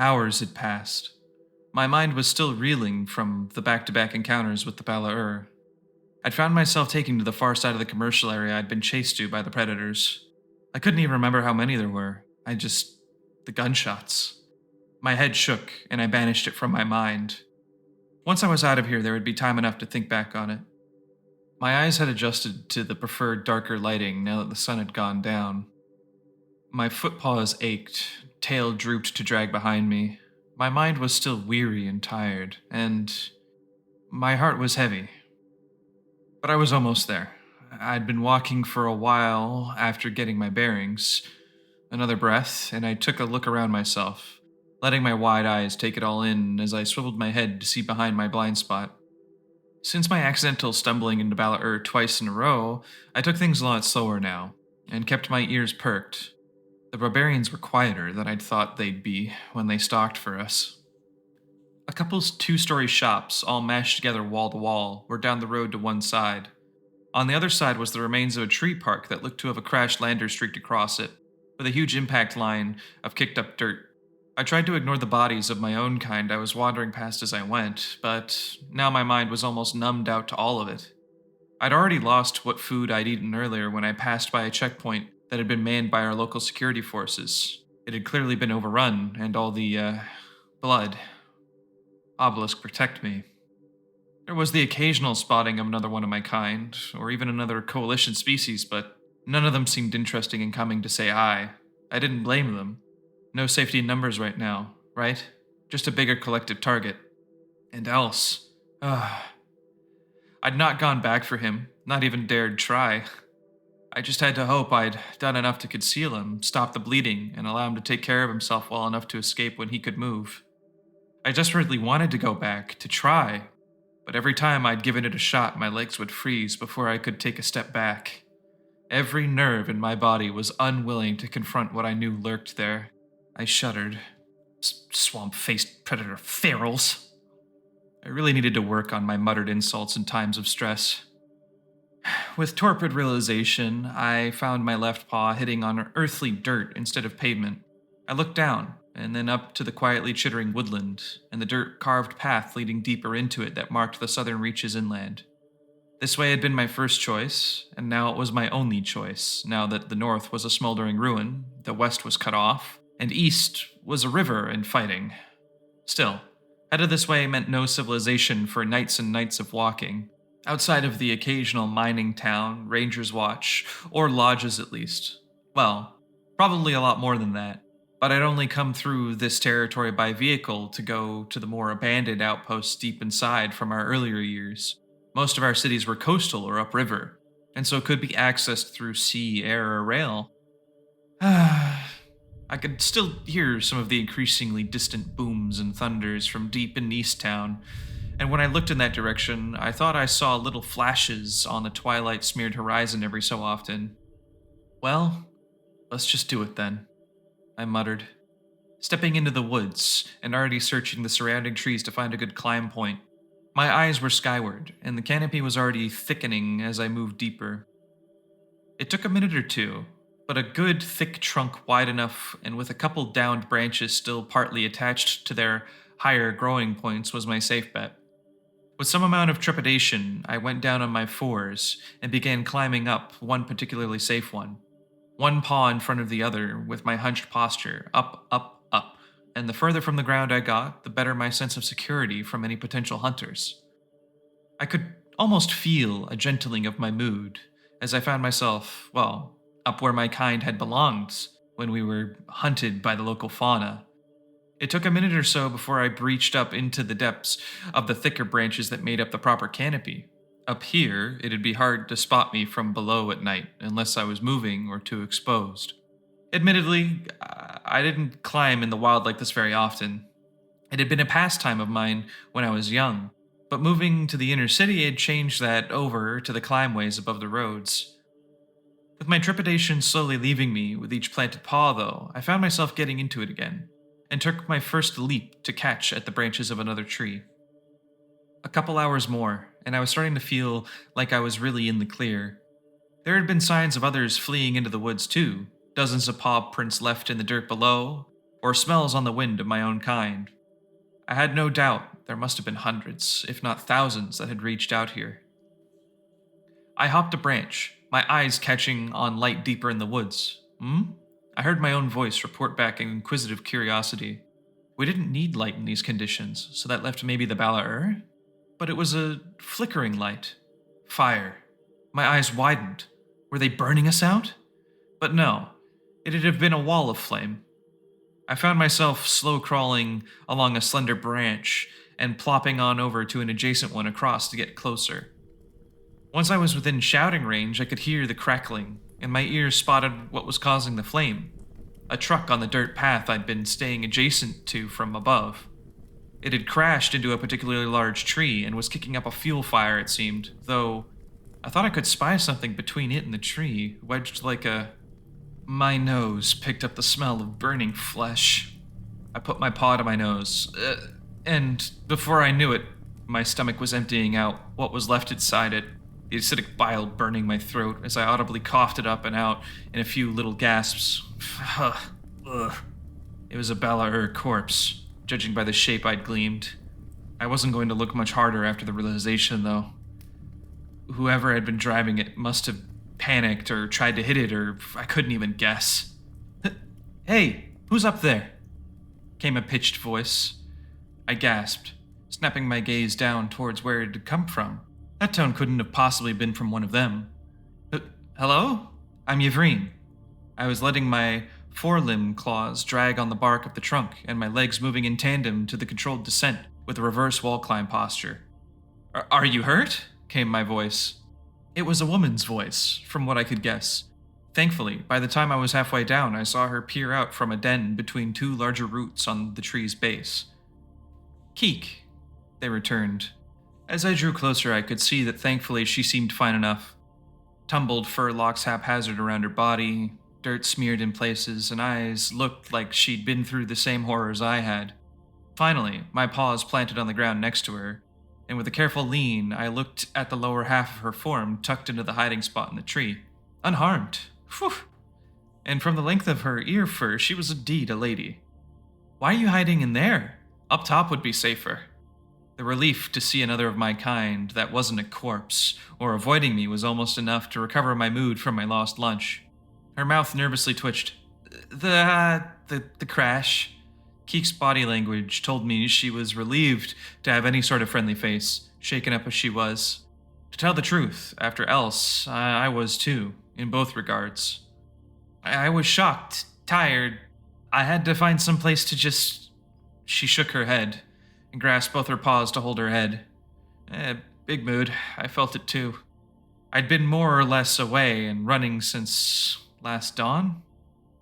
Hours had passed. My mind was still reeling from the back-to-back encounters with the Atalor. I'd found myself taking to the far side of the commercial area I'd been chased to by the predators. I couldn't even remember how many there were. The gunshots. My head shook, and I banished it from my mind. Once I was out of here, there would be time enough to think back on it. My eyes had adjusted to the preferred darker lighting now that the sun had gone down. My footpaws ached, tail drooped to drag behind me. My mind was still weary and tired, and my heart was heavy. But I was almost there. I'd been walking for a while after getting my bearings. Another breath, and I took a look around myself, letting my wide eyes take it all in as I swiveled my head to see behind my blind spot. Since my accidental stumbling into Ballaur twice in a row, I took things a lot slower now, and kept my ears perked. The barbarians were quieter than I'd thought they'd be when they stalked for us. A couple's two-story shops, all mashed together wall to wall, were down the road to one side. On the other side was the remains of a tree park that looked to have a crashed lander streaked across it, with a huge impact line of kicked-up dirt. I tried to ignore the bodies of my own kind I was wandering past as I went, but now my mind was almost numbed out to all of it. I'd already lost what food I'd eaten earlier when I passed by a checkpoint that had been manned by our local security forces. It had clearly been overrun, and all the, blood. Obelisk, protect me. There was the occasional spotting of another one of my kind, or even another coalition species, but none of them seemed interesting in coming to say hi. I didn't blame them. No safety in numbers right now, right? Just a bigger collective target. And else. I'd not gone back for him, not even dared try. I just had to hope I'd done enough to conceal him, stop the bleeding, and allow him to take care of himself well enough to escape when he could move. I desperately wanted to go back, to try, but every time I'd given it a shot, my legs would freeze before I could take a step back. Every nerve in my body was unwilling to confront what I knew lurked there. I shuddered. Swamp-faced predator ferals. I really needed to work on my muttered insults in times of stress. With torpid realization, I found my left paw hitting on earthly dirt instead of pavement. I looked down, and then up to the quietly chittering woodland, and the dirt-carved path leading deeper into it that marked the southern reaches inland. This way had been my first choice, and now it was my only choice, now that the north was a smoldering ruin, the west was cut off, and east was a river and fighting. Still, headed this way meant no civilization for nights and nights of walking. Outside of the occasional mining town, ranger's watch, or lodges at least. Well, probably a lot more than that. But I'd only come through this territory by vehicle to go to the more abandoned outposts deep inside from our earlier years. Most of our cities were coastal or upriver, and so could be accessed through sea, air, or rail. I could still hear some of the increasingly distant booms and thunders from deep in East Town, and when I looked in that direction, I thought I saw little flashes on the twilight-smeared horizon every so often. Well, let's just do it then, I muttered, stepping into the woods and already searching the surrounding trees to find a good climb point. My eyes were skyward, and the canopy was already thickening as I moved deeper. It took a minute or two, but a good thick trunk wide enough and with a couple downed branches still partly attached to their higher growing points was my safe bet. With some amount of trepidation, I went down on my fours and began climbing up one particularly safe one. One paw in front of the other with my hunched posture, up, up, up, and the further from the ground I got, the better my sense of security from any potential hunters. I could almost feel a gentling of my mood as I found myself, well, up where my kind had belonged when we were hunted by the local fauna. It took a minute or so before I breached up into the depths of the thicker branches that made up the proper canopy. Up here, it'd be hard to spot me from below at night unless I was moving or too exposed. Admittedly, I didn't climb in the wild like this very often. It had been a pastime of mine when I was young, but moving to the inner city had changed that over to the climbways above the roads. With my trepidation slowly leaving me with each planted paw, though, I found myself getting into it again, and took my first leap to catch at the branches of another tree. A couple hours more, and I was starting to feel like I was really in the clear. There had been signs of others fleeing into the woods too, dozens of paw prints left in the dirt below, or smells on the wind of my own kind. I had no doubt there must have been hundreds, if not thousands, that had reached out here. I hopped a branch, my eyes catching on light deeper in the woods. I heard my own voice report back in inquisitive curiosity. We didn't need light in these conditions, so that left maybe the Bala-Ur? But it was a flickering light. Fire. My eyes widened. Were they burning us out? But no, it'd have been a wall of flame. I found myself slow crawling along a slender branch and plopping on over to an adjacent one across to get closer. Once I was within shouting range, I could hear the crackling, and my ears spotted what was causing the flame. A truck on the dirt path I'd been staying adjacent to from above. It had crashed into a particularly large tree and was kicking up a fuel fire, it seemed, though I thought I could spy something between it and the tree, wedged like a... My nose picked up the smell of burning flesh. I put my paw to my nose, and before I knew it, my stomach was emptying out what was left inside it, the acidic bile burning my throat as I audibly coughed it up and out in a few little gasps. It was a Bala-Ur corpse, judging by the shape I'd gleamed. I wasn't going to look much harder after the realization, though. Whoever had been driving it must have panicked or tried to hit it, or I couldn't even guess. "Hey, who's up there?" came a pitched voice. I gasped, snapping my gaze down towards where it had come from. That tone couldn't have possibly been from one of them. "Hello? I'm Yvrine." I was letting my forelimb claws drag on the bark of the trunk and my legs moving in tandem to the controlled descent with a reverse wall climb posture. Are you hurt?" came my voice. It was a woman's voice, from what I could guess. Thankfully, by the time I was halfway down, I saw her peer out from a den between two larger roots on the tree's base. "Keek," they returned. As I drew closer, I could see that thankfully she seemed fine enough. Tumbled fur locks haphazard around her body, dirt smeared in places, and eyes looked like she'd been through the same horrors I had. Finally, my paws planted on the ground next to her, and with a careful lean, I looked at the lower half of her form tucked into the hiding spot in the tree. Unharmed. Phew. And from the length of her ear fur, she was indeed a lady. "Why are you hiding in there? Up top would be safer." The relief to see another of my kind that wasn't a corpse, or avoiding me, was almost enough to recover my mood from my lost lunch. Her mouth nervously twitched. The crash. Keek's body language told me she was relieved to have any sort of friendly face, shaken up as she was. To tell the truth, after else, I was too, in both regards. I was shocked, tired. I had to find some place to just... She shook her head and grasped both her paws to hold her head. Big mood. I felt it too. I'd been more or less away and running since last dawn?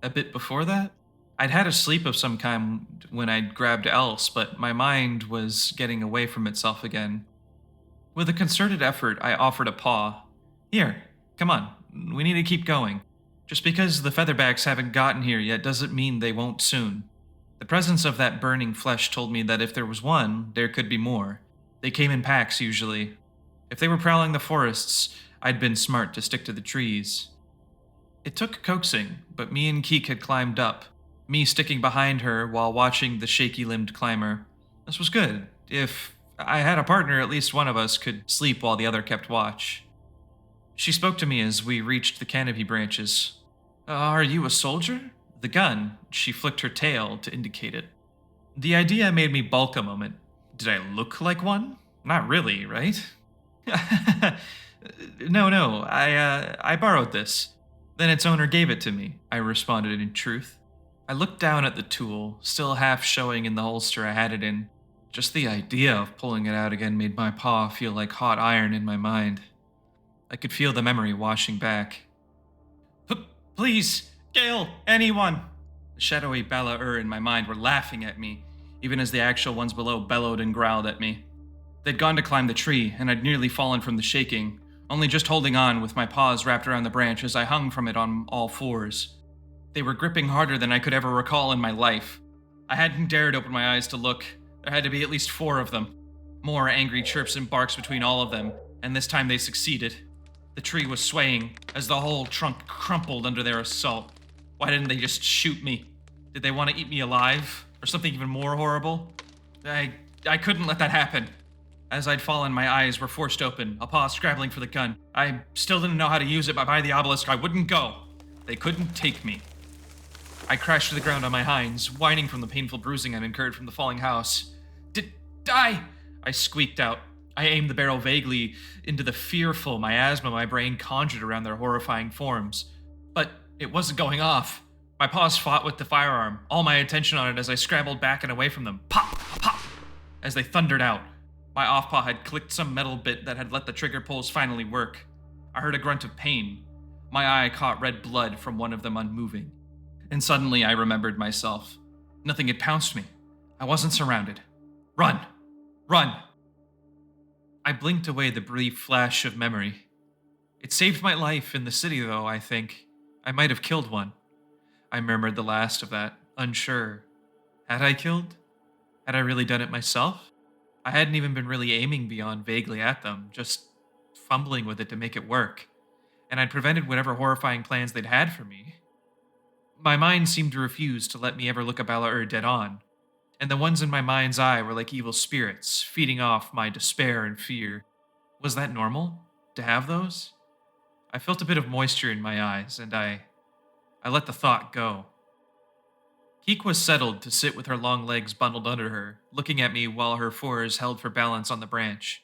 A bit before that? I'd had a sleep of some kind when I'd grabbed Else, but my mind was getting away from itself again. With a concerted effort, I offered a paw. "Here, come on, we need to keep going. Just because the featherbacks haven't gotten here yet doesn't mean they won't soon." The presence of that burning flesh told me that if there was one, there could be more. They came in packs, usually. If they were prowling the forests, I'd been smart to stick to the trees. It took coaxing, but me and Keek had climbed up, me sticking behind her while watching the shaky-limbed climber. This was good. If I had a partner, at least one of us could sleep while the other kept watch. She spoke to me as we reached the canopy branches. "Are you a soldier?" The gun, she flicked her tail to indicate it. The idea made me balk a moment. Did I look like one? Not really, right? No, I borrowed this. Then its owner gave it to me, I responded in truth. I looked down at the tool, still half showing in the holster I had it in. Just the idea of pulling it out again made my paw feel like hot iron in my mind. I could feel the memory washing back. "Please, Gale, anyone!" The shadowy Bala-Ur in my mind were laughing at me, even as the actual ones below bellowed and growled at me. They'd gone to climb the tree, and I'd nearly fallen from the shaking, only just holding on with my paws wrapped around the branch as I hung from it on all fours. They were gripping harder than I could ever recall in my life. I hadn't dared open my eyes to look. There had to be at least 4 of them. More angry chirps and barks between all of them, and this time they succeeded. The tree was swaying as the whole trunk crumpled under their assault. Why didn't they just shoot me? Did they want to eat me alive? Or something even more horrible? I couldn't let that happen. As I'd fallen, my eyes were forced open, a paw scrabbling for the gun. I still didn't know how to use it, but by the obelisk, I wouldn't go. They couldn't take me. I crashed to the ground on my hinds, whining from the painful bruising I'd incurred from the falling house. Die! I squeaked out. I aimed the barrel vaguely into the fearful miasma my brain conjured around their horrifying forms. But it wasn't going off. My paws fought with the firearm, all my attention on it as I scrambled back and away from them. Pop! Pop! As they thundered out. My off paw had clicked some metal bit that had let the trigger pulls finally work. I heard a grunt of pain. My eye caught red blood from one of them unmoving. And suddenly I remembered myself. Nothing had pounced me. I wasn't surrounded. Run! Run! I blinked away the brief flash of memory. It saved my life in the city, though, I think. I might have killed one. I murmured the last of that, unsure. Had I killed? Had I really done it myself? I hadn't even been really aiming beyond vaguely at them, just fumbling with it to make it work. And I'd prevented whatever horrifying plans they'd had for me. My mind seemed to refuse to let me ever look a Bala dead on. And the ones in my mind's eye were like evil spirits, feeding off my despair and fear. Was that normal? To have those? I felt a bit of moisture in my eyes, and I let the thought go. Keek was settled to sit with her long legs bundled under her, looking at me while her fours held for balance on the branch.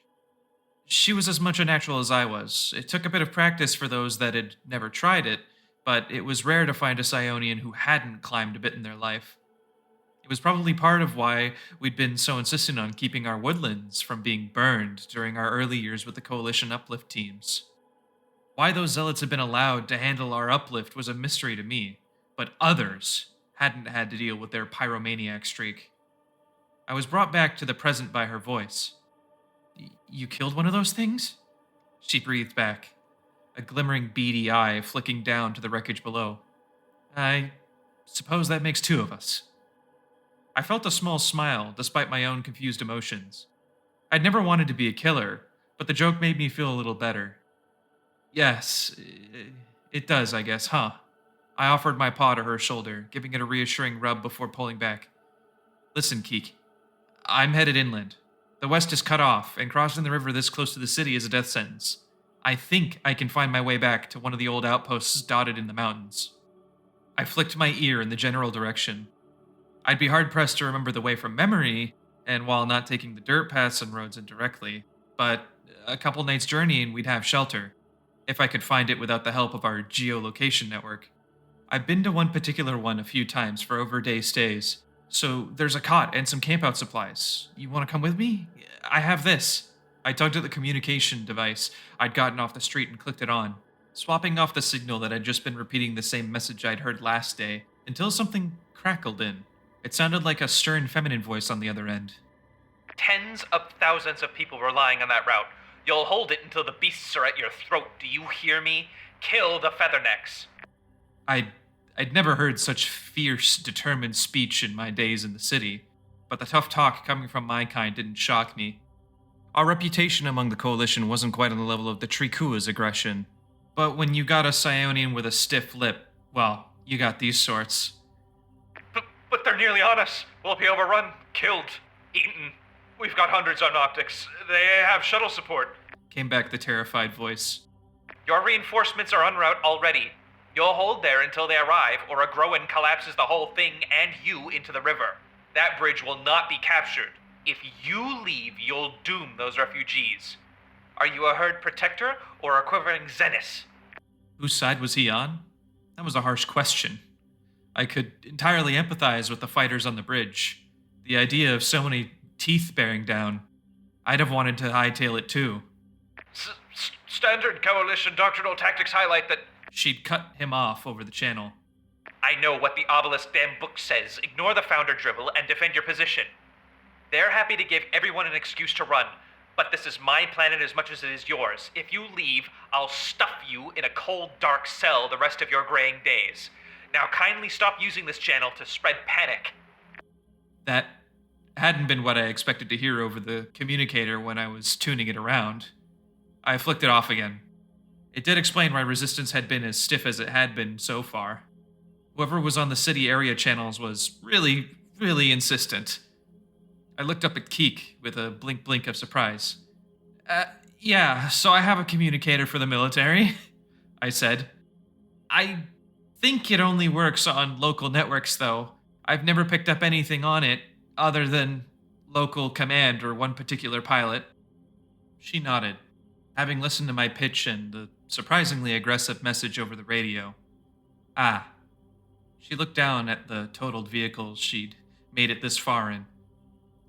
She was as much a natural as I was. It took a bit of practice for those that had never tried it, but it was rare to find a Psionian who hadn't climbed a bit in their life. It was probably part of why we'd been so insistent on keeping our woodlands from being burned during our early years with the Coalition uplift teams. Why those zealots had been allowed to handle our uplift was a mystery to me, but others hadn't had to deal with their pyromaniac streak. I was brought back to the present by her voice. You killed one of those things? She breathed back, a glimmering beady eye flicking down to the wreckage below. I suppose that makes two of us. I felt a small smile, despite my own confused emotions. I'd never wanted to be a killer, but the joke made me feel a little better. Yes, it does, I guess, huh? I offered my paw to her shoulder, giving it a reassuring rub before pulling back. Listen, Keek. I'm headed inland. The west is cut off, and crossing the river this close to the city is a death sentence. I think I can find my way back to one of the old outposts dotted in the mountains. I flicked my ear in the general direction. I'd be hard-pressed to remember the way from memory, and while not taking the dirt paths and roads indirectly, but a couple nights' journeying we'd have shelter, if I could find it without the help of our geolocation network. I've been to one particular one a few times for over-day stays, so there's a cot and some camp-out supplies. You want to come with me? I have this. I tugged at the communication device I'd gotten off the street and clicked it on, swapping off the signal that had just been repeating the same message I'd heard last day, until something crackled in. It sounded like a stern feminine voice on the other end. Tens of thousands of people relying on that route. You'll hold it until the beasts are at your throat. Do you hear me? Kill the Feathernecks. I'd never heard such fierce, determined speech in my days in the city, but the tough talk coming from my kind didn't shock me. Our reputation among the Coalition wasn't quite on the level of the Trikua's aggression, but when you got a Psionian with a stiff lip, well, you got these sorts. But they're nearly on us. We'll be overrun, killed, eaten. We've got hundreds on optics. They have shuttle support. Came back the terrified voice. Your reinforcements are en route already. You'll hold there until they arrive, or a Groen collapses the whole thing and you into the river. That bridge will not be captured. If you leave, you'll doom those refugees. Are you a herd protector or a quivering Xenis? Whose side was he on? That was a harsh question. I could entirely empathize with the fighters on the bridge. The idea of so many teeth bearing down. I'd have wanted to hightail it too. Standard Coalition doctrinal tactics highlight that... She'd cut him off over the channel. I know what the Obelisk damn book says. Ignore the founder drivel and defend your position. They're happy to give everyone an excuse to run, but this is my planet as much as it is yours. If you leave, I'll stuff you in a cold, dark cell the rest of your graying days. Now kindly stop using this channel to spread panic. That hadn't been what I expected to hear over the communicator when I was tuning it around. I flicked it off again. It did explain why resistance had been as stiff as it had been so far. Whoever was on the city area channels was really, really insistent. I looked up at Keek with a blink of surprise. Uh, yeah, so I have a communicator for the military, I said. I think it only works on local networks, though. I've never picked up anything on it other than local command or one particular pilot. She nodded, having listened to my pitch and the surprisingly aggressive message over the radio. Ah. She looked down at the totaled vehicles she'd made it this far in.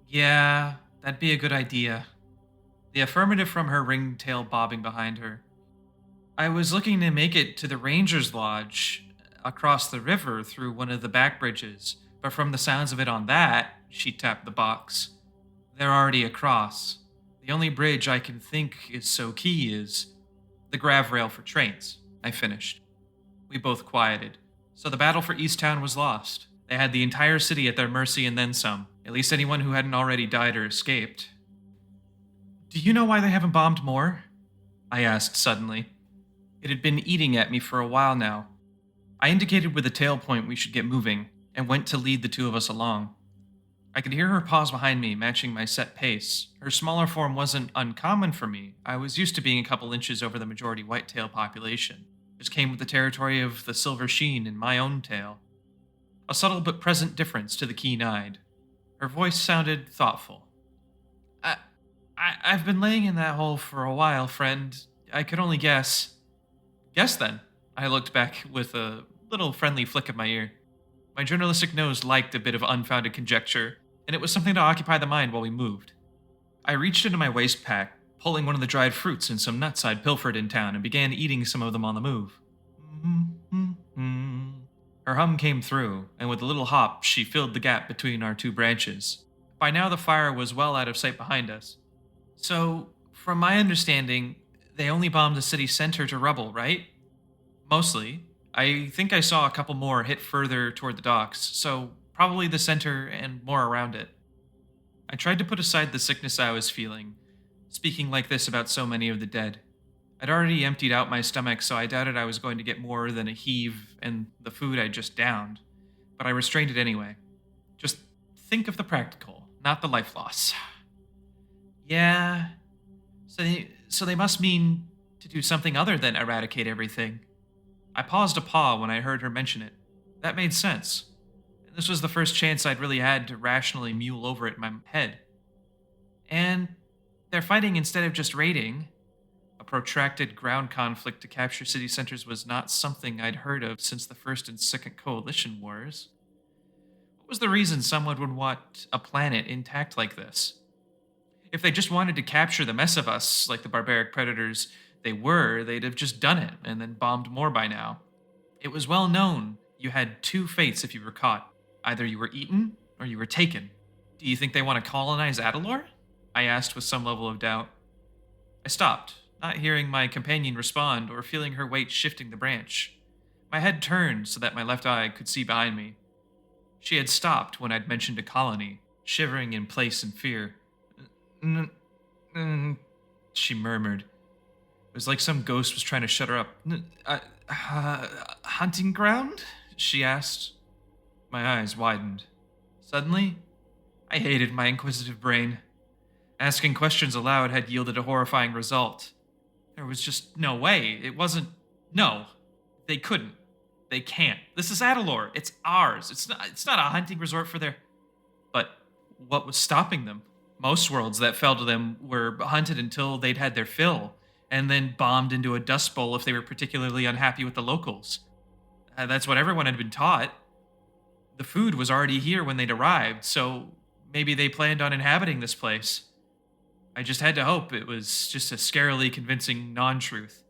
Yeah, that'd be a good idea. The affirmative from her ringtail bobbing behind her. I was looking to make it to the Ranger's Lodge across the river through one of the back bridges, but from the sounds of it on that, she tapped the box. They're already across. The only bridge I can think is so key is the grav rail for trains, I finished. We both quieted. So the battle for Easttown was lost. They had the entire city at their mercy and then some, at least anyone who hadn't already died or escaped. Do you know why they haven't bombed more? I asked suddenly. It had been eating at me for a while now. I indicated with a tail point we should get moving, and went to lead the two of us along. I could hear her pause behind me, matching my set pace. Her smaller form wasn't uncommon for me. I was used to being a couple inches over the majority whitetail population. Just came with the territory of the silver sheen in my own tail. A subtle but present difference to the keen-eyed. Her voice sounded thoughtful. I've been laying in that hole for a while, friend. I could only guess. Guess then. I looked back with a little friendly flick of my ear. My journalistic nose liked a bit of unfounded conjecture, and it was something to occupy the mind while we moved. I reached into my waist pack, pulling one of the dried fruits and some nuts I'd pilfered in town, and began eating some of them on the move. Her hum came through, and with a little hop, she filled the gap between our two branches. By now the fire was well out of sight behind us. So, from my understanding, they only bombed the city center to rubble, right? Mostly. I think I saw a couple more hit further toward the docks, so probably the center and more around it. I tried to put aside the sickness I was feeling, speaking like this about so many of the dead. I'd already emptied out my stomach, so I doubted I was going to get more than a heave and the food I'd just downed, but I restrained it anyway. Just think of the practical, not the life loss. Yeah, so they must mean to do something other than eradicate everything. I paused to paw when I heard her mention it. That made sense. This was the first chance I'd really had to rationally mule over it in my head. And they're fighting instead of just raiding. A protracted ground conflict to capture city centers was not something I'd heard of since the First and Second Coalition Wars. What was the reason someone would want a planet intact like this? If they just wanted to capture the mess of us, like the barbaric predators they were, they'd have just done it and then bombed more by now. It was well known you had two fates if you were caught. Either you were eaten or you were taken. Do you think they want to colonize Atalor? I asked with some level of doubt. I stopped, not hearing my companion respond or feeling her weight shifting the branch. My head turned so that my left eye could see behind me. She had stopped when I'd mentioned a colony, shivering in place in fear. She murmured. It was like some ghost was trying to shut her up. Hunting ground? She asked. My eyes widened. Suddenly, I hated my inquisitive brain. Asking questions aloud had yielded a horrifying result. There was just no way. It wasn't... No. They couldn't. They can't. This is Atalor. It's ours. It's not a hunting resort for their... But what was stopping them? Most worlds that fell to them were hunted until they'd had their fill, and then bombed into a dust bowl if they were particularly unhappy with the locals. That's what everyone had been taught. The food was already here when they'd arrived, so maybe they planned on inhabiting this place. I just had to hope it was just a scarily convincing non-truth.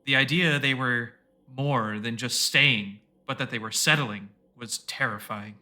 The idea they were more than just staying, but that they were settling, was terrifying.